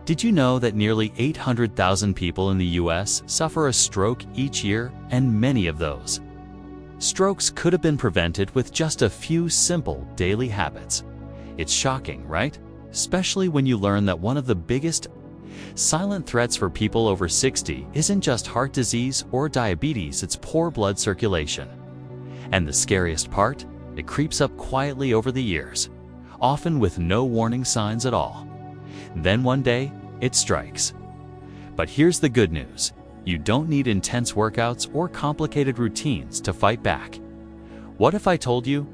Did you know that nearly 800,000 people in the US suffer a stroke each year, and many of those strokes could have been prevented with just a few simple daily habits? It's shocking, right? Especially when you learn that one of the biggest silent threats for people over 60 isn't just heart disease or diabetes, it's poor blood circulation. And the scariest part? It creeps up quietly over the years, often with no warning signs at all. Then one day, it strikes. But here's the good news. You don't need intense workouts or complicated routines to fight back. What if I told you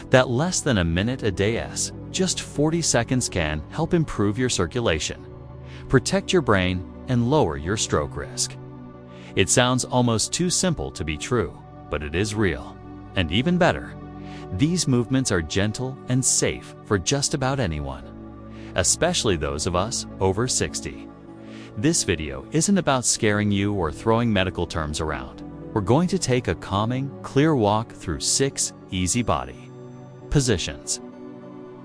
that less than a minute a day, just 40 seconds, can help improve your circulation, protect your brain, and lower your stroke risk? It sounds almost too simple to be true, but it is real. And even better, these movements are gentle and safe for just about anyone, especially those of us over 60. This video isn't about scaring you or throwing medical terms around. We're going to take a calming, clear walk through 6 easy body positions.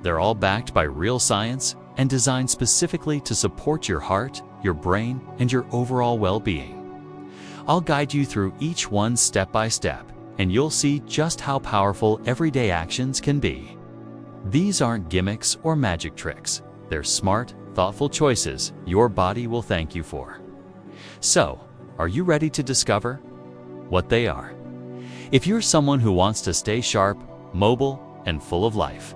They're all backed by real science and designed specifically to support your heart, your brain, and your overall well-being. I'll guide you through each one step by step, and you'll see just how powerful everyday actions can be. These aren't gimmicks or magic tricks. They're smart, thoughtful choices your body will thank you for. So, are you ready to discover what they are? If you're someone who wants to stay sharp, mobile, and full of life,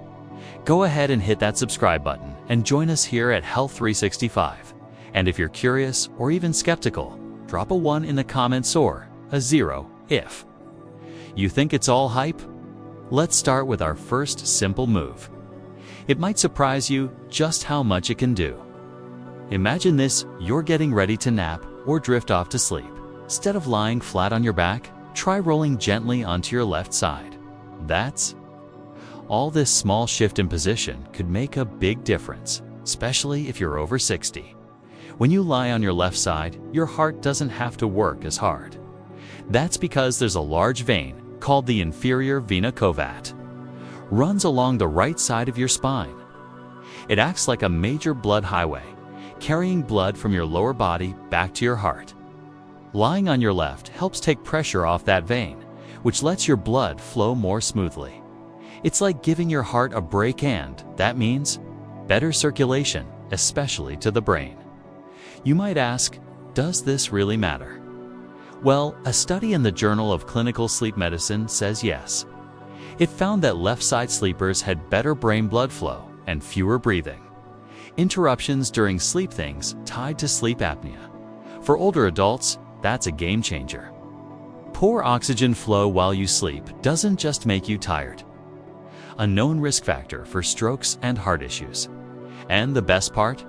go ahead and hit that subscribe button and join us here at Health 365. And if you're curious or even skeptical, drop a 1 in the comments or a 0 if you think it's all hype. Let's start with our first simple move. It might surprise you just how much it can do. Imagine this: you're getting ready to nap or drift off to sleep. Instead of lying flat on your back, try rolling gently onto your left side. That's all. This small shift in position could make a big difference, especially if you're over 60. When you lie on your left side, your heart doesn't have to work as hard. That's because there's a large vein called the inferior vena cava runs along the right side of your spine. It acts like a major blood highway, carrying blood from your lower body back to your heart. Lying on your left helps take pressure off that vein, which lets your blood flow more smoothly. It's like giving your heart a break, and that means better circulation, especially to the brain. You might ask, does this really matter? Well, a study in the Journal of Clinical Sleep Medicine says yes. It found that left-side sleepers had better brain blood flow and fewer breathing interruptions during sleep, things tied to sleep apnea. For older adults, that's a game changer. Poor oxygen flow while you sleep doesn't just make you tired, a known risk factor for strokes and heart issues. And the best part?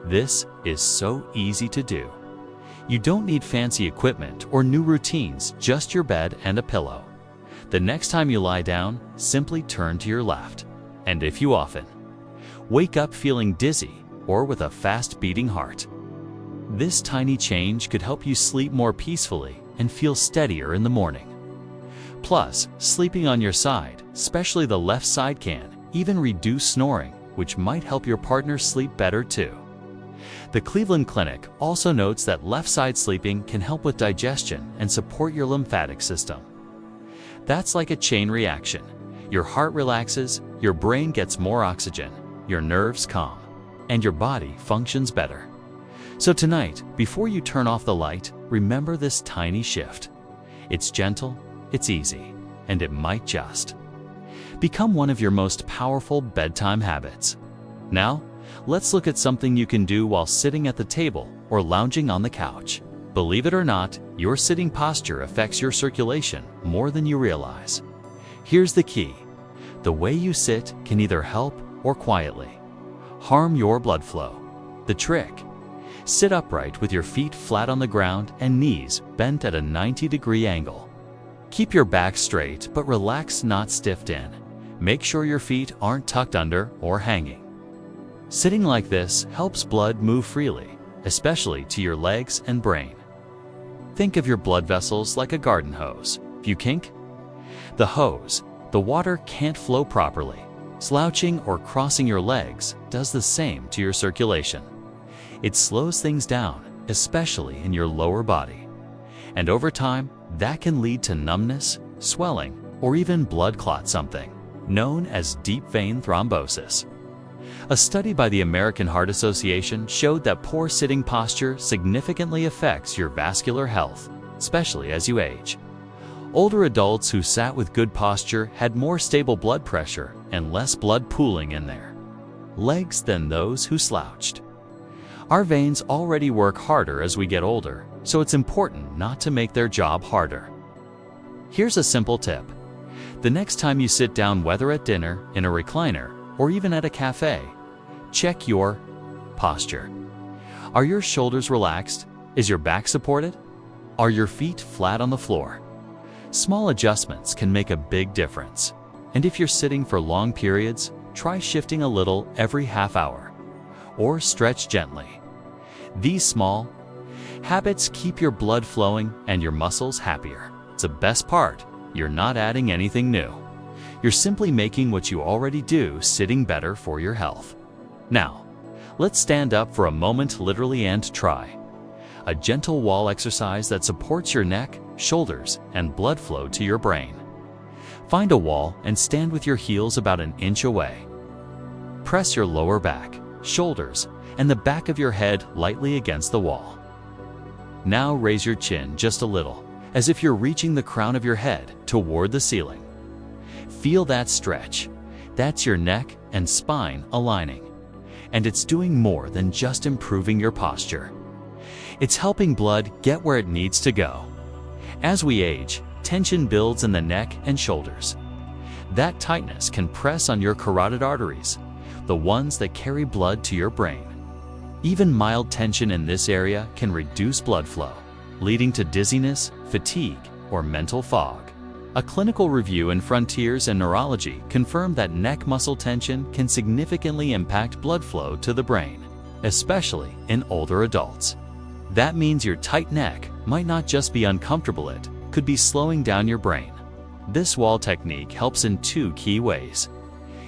This is so easy to do. You don't need fancy equipment or new routines, just your bed and a pillow. The next time you lie down, simply turn to your left. And if you often wake up feeling dizzy or with a fast beating heart, this tiny change could help you sleep more peacefully and feel steadier in the morning. Plus, sleeping on your side, especially the left side, can even reduce snoring, which might help your partner sleep better too. The Cleveland Clinic also notes that left side sleeping can help with digestion and support your lymphatic system. That's like a chain reaction. Your heart relaxes, your brain gets more oxygen, your nerves calm, and your body functions better. So tonight, before you turn off the light, remember this tiny shift. It's gentle, it's easy, and it might just become one of your most powerful bedtime habits. Now, let's look at something you can do while sitting at the table or lounging on the couch. Believe it or not, your sitting posture affects your circulation more than you realize. Here's the key. The way you sit can either help or quietly harm your blood flow. The trick: sit upright with your feet flat on the ground and knees bent at a 90-degree angle. Keep your back straight but relaxed, not stiffed in. Make sure your feet aren't tucked under or hanging. Sitting like this helps blood move freely, especially to your legs and brain. Think of your blood vessels like a garden hose. If you kink the hose, the water can't flow properly. Slouching or crossing your legs does the same to your circulation. It slows things down, especially in your lower body. And over time, that can lead to numbness, swelling, or even blood clot, something known as deep vein thrombosis. A study by the American Heart Association showed that poor sitting posture significantly affects your vascular health, especially as you age. Older adults who sat with good posture had more stable blood pressure and less blood pooling in their legs than those who slouched. Our veins already work harder as we get older, so it's important not to make their job harder. Here's a simple tip. The next time you sit down, whether at dinner, in a recliner, or even at a cafe, check your posture. Are your shoulders relaxed? Is your back supported? Are your feet flat on the floor? Small adjustments can make a big difference. And if you're sitting for long periods, try shifting a little every half hour, or stretch gently. These small habits keep your blood flowing and your muscles happier. It's the best part. You're not adding anything new. You're simply making what you already do sitting better for your health. Now, let's stand up for a moment literally and try a gentle wall exercise that supports your neck, shoulders, and blood flow to your brain. Find a wall and stand with your heels about an inch away. Press your lower back, shoulders, and the back of your head lightly against the wall. Now raise your chin just a little, as if you're reaching the crown of your head toward the ceiling. Feel that stretch. That's your neck and spine aligning. And it's doing more than just improving your posture. It's helping blood get where it needs to go. As we age, tension builds in the neck and shoulders. That tightness can press on your carotid arteries, the ones that carry blood to your brain. Even mild tension in this area can reduce blood flow, leading to dizziness, fatigue, or mental fog. A clinical review in Frontiers in Neurology confirmed that neck muscle tension can significantly impact blood flow to the brain, especially in older adults. That means your tight neck might not just be uncomfortable, it could be slowing down your brain. This wall technique helps in two key ways.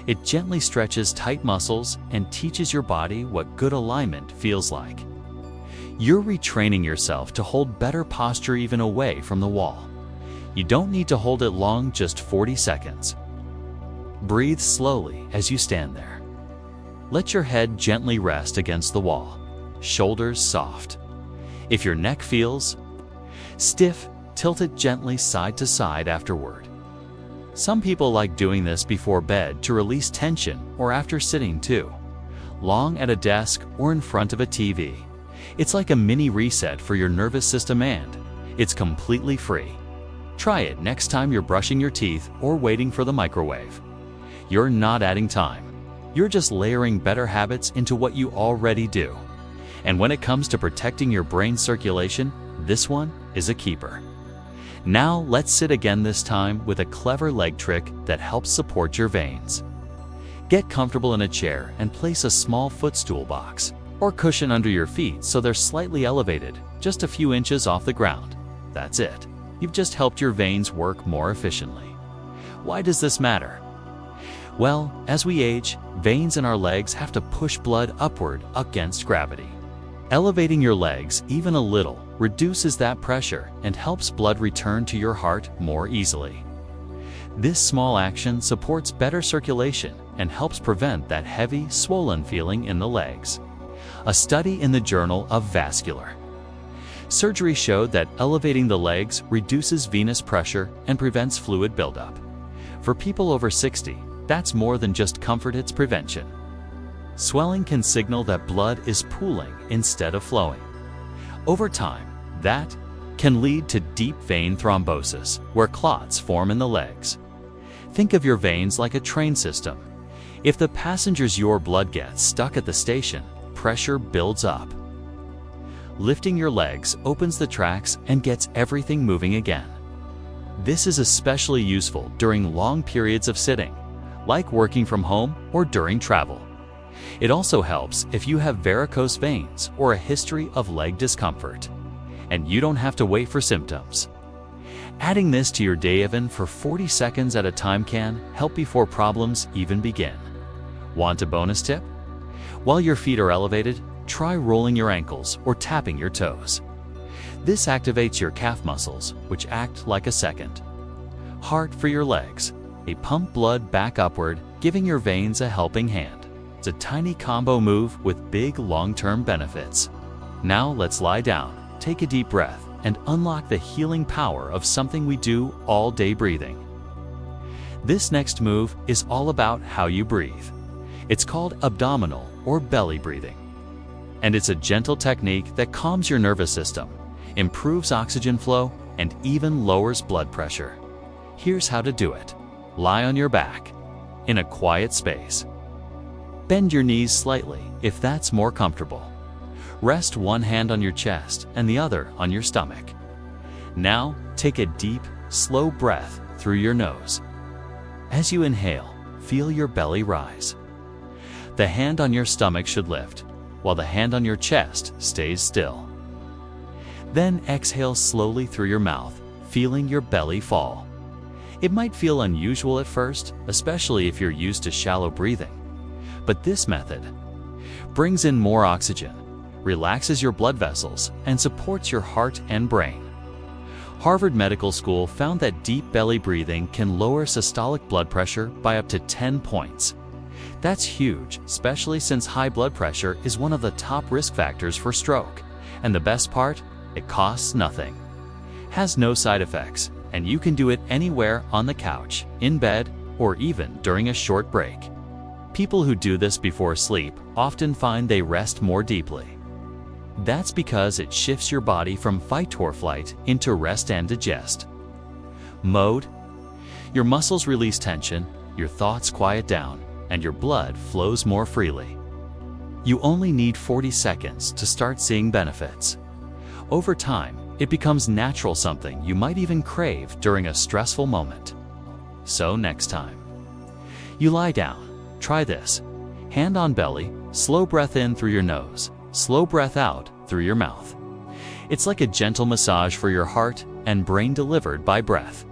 It gently stretches tight muscles and teaches your body what good alignment feels like. You're retraining yourself to hold better posture even away from the wall. You don't need to hold it long, just 40 seconds. Breathe slowly as you stand there. Let your head gently rest against the wall, shoulders soft. If your neck feels stiff, tilt it gently side to side afterward. Some people like doing this before bed to release tension, or after sitting too long at a desk or in front of a TV. It's like a mini reset for your nervous system, and it's completely free. Try it next time you're brushing your teeth or waiting for the microwave. You're not adding time. You're just layering better habits into what you already do. And when it comes to protecting your brain circulation, this one is a keeper. Now let's sit again, this time with a clever leg trick that helps support your veins. Get comfortable in a chair and place a small footstool box or cushion under your feet so they're slightly elevated, just a few inches off the ground. That's it. You've just helped your veins work more efficiently. Why does this matter? Well, as we age, veins in our legs have to push blood upward against gravity. Elevating your legs even a little reduces that pressure and helps blood return to your heart more easily. This small action supports better circulation and helps prevent that heavy, swollen feeling in the legs. A study in the Journal of Vascular Surgery showed that elevating the legs reduces venous pressure and prevents fluid buildup. For people over 60, that's more than just comfort, it's prevention. Swelling can signal that blood is pooling instead of flowing. Over time, that can lead to deep vein thrombosis, where clots form in the legs. Think of your veins like a train system. If the passengers, your blood gets stuck at the station, pressure builds up. Lifting your legs opens the tracks and gets everything moving again. This is especially useful during long periods of sitting, like working from home or during travel. It also helps if you have varicose veins or a history of leg discomfort, and you don't have to wait for symptoms. Adding this to your day even for 40 seconds at a time can help before problems even begin. Want a bonus tip? While your feet are elevated, try rolling your ankles or tapping your toes. This activates your calf muscles, which act like a second heart for your legs. They pump blood back upward, giving your veins a helping hand. It's a tiny combo move with big long-term benefits. Now let's lie down, take a deep breath, and unlock the healing power of something we do all day: breathing. This next move is all about how you breathe. It's called abdominal or belly breathing. And it's a gentle technique that calms your nervous system, improves oxygen flow, and even lowers blood pressure. Here's how to do it. Lie on your back, in a quiet space. Bend your knees slightly if that's more comfortable. Rest one hand on your chest and the other on your stomach. Now, take a deep, slow breath through your nose. As you inhale, feel your belly rise. The hand on your stomach should lift, while the hand on your chest stays still. Then exhale slowly through your mouth, feeling your belly fall. It might feel unusual at first, especially if you're used to shallow breathing. But this method brings in more oxygen, relaxes your blood vessels, and supports your heart and brain. Harvard Medical School found that deep belly breathing can lower systolic blood pressure by up to 10 points. That's huge, especially since high blood pressure is one of the top risk factors for stroke. And the best part? It costs nothing, has no side effects, and you can do it anywhere on the couch, in bed, or even during a short break. People who do this before sleep often find they rest more deeply. That's because it shifts your body from fight or flight into rest and digest mode. Your muscles release tension, your thoughts quiet down, and your blood flows more freely. You only need 40 seconds to start seeing benefits. Over time, it becomes natural, something you might even crave during a stressful moment. So next time you lie down, try this. Hand on belly, slow breath in through your nose, slow breath out through your mouth. It's like a gentle massage for your heart and brain delivered by breath.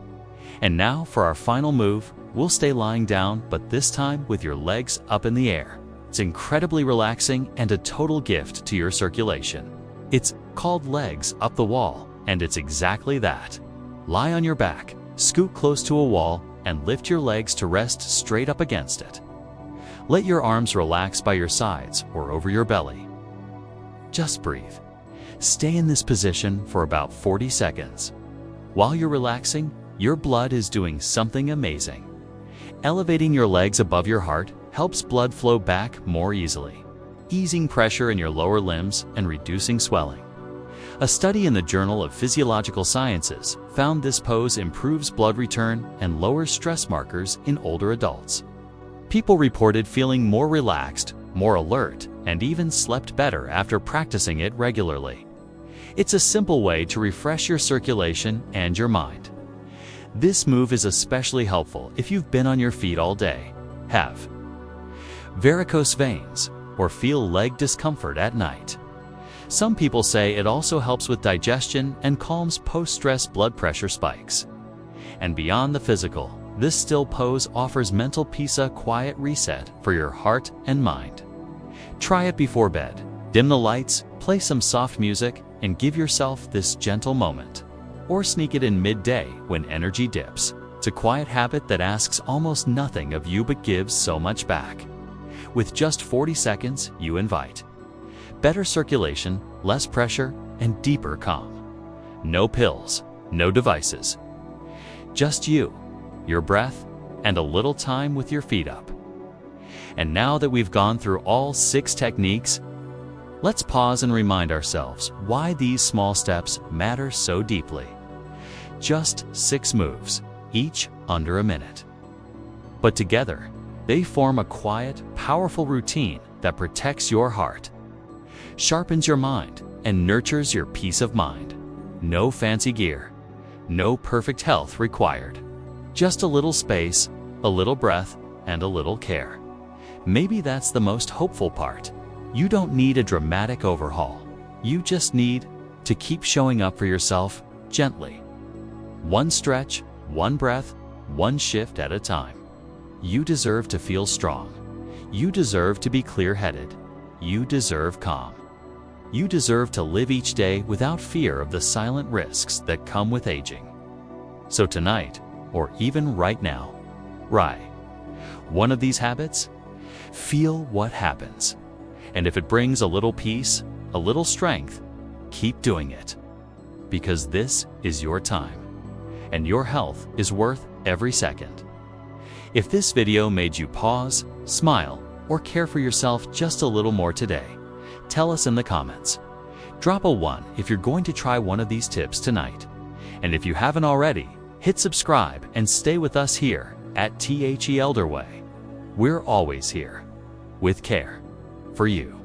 And now for our final move, we'll stay lying down, but this time with your legs up in the air. It's incredibly relaxing and a total gift to your circulation. It's called legs up the wall, and it's exactly that. Lie on your back, scoot close to a wall, and lift your legs to rest straight up against it. Let your arms relax by your sides or over your belly. Just breathe. Stay in this position for about 40 seconds. While you're relaxing, your blood is doing something amazing. Elevating your legs above your heart helps blood flow back more easily, easing pressure in your lower limbs and reducing swelling. A study in the Journal of Physiological Sciences found this pose improves blood return and lowers stress markers in older adults. People reported feeling more relaxed, more alert, and even slept better after practicing it regularly. It's a simple way to refresh your circulation and your mind. This move is especially helpful if you've been on your feet all day, have varicose veins, or feel leg discomfort at night. Some people say it also helps with digestion and calms post-stress blood pressure spikes. And beyond the physical, this still pose offers mental peace, a quiet reset for your heart and mind. Try it before bed. Dim the lights, play some soft music, and give yourself this gentle moment. Or sneak it in midday when energy dips. It's a quiet habit that asks almost nothing of you but gives so much back. With just 40 seconds, you invite better circulation, less pressure, and deeper calm. No pills, no devices. Just you, your breath, and a little time with your feet up. And now that we've gone through all 6 techniques, let's pause and remind ourselves why these small steps matter so deeply. Just 6 moves, each under a minute. But together, they form a quiet, powerful routine that protects your heart, sharpens your mind, and nurtures your peace of mind. No fancy gear, no perfect health required. Just a little space, a little breath, and a little care. Maybe that's the most hopeful part. You don't need a dramatic overhaul. You just need to keep showing up for yourself gently. One stretch, one breath, one shift at a time. You deserve to feel strong. You deserve to be clear-headed. You deserve calm. you deserve to live each day without fear of the silent risks that come with aging. So tonight, or even right now, try one of these habits. Feel what happens. And if it brings a little peace, a little strength, keep doing it. Because this is your time, and your health is worth every second. If this video made you pause, smile, or care for yourself just a little more today, tell us in the comments. Drop a 1 if you're going to try one of these tips tonight. And if you haven't already, hit subscribe and stay with us here at The Elder Way. We're always here, with care, for you.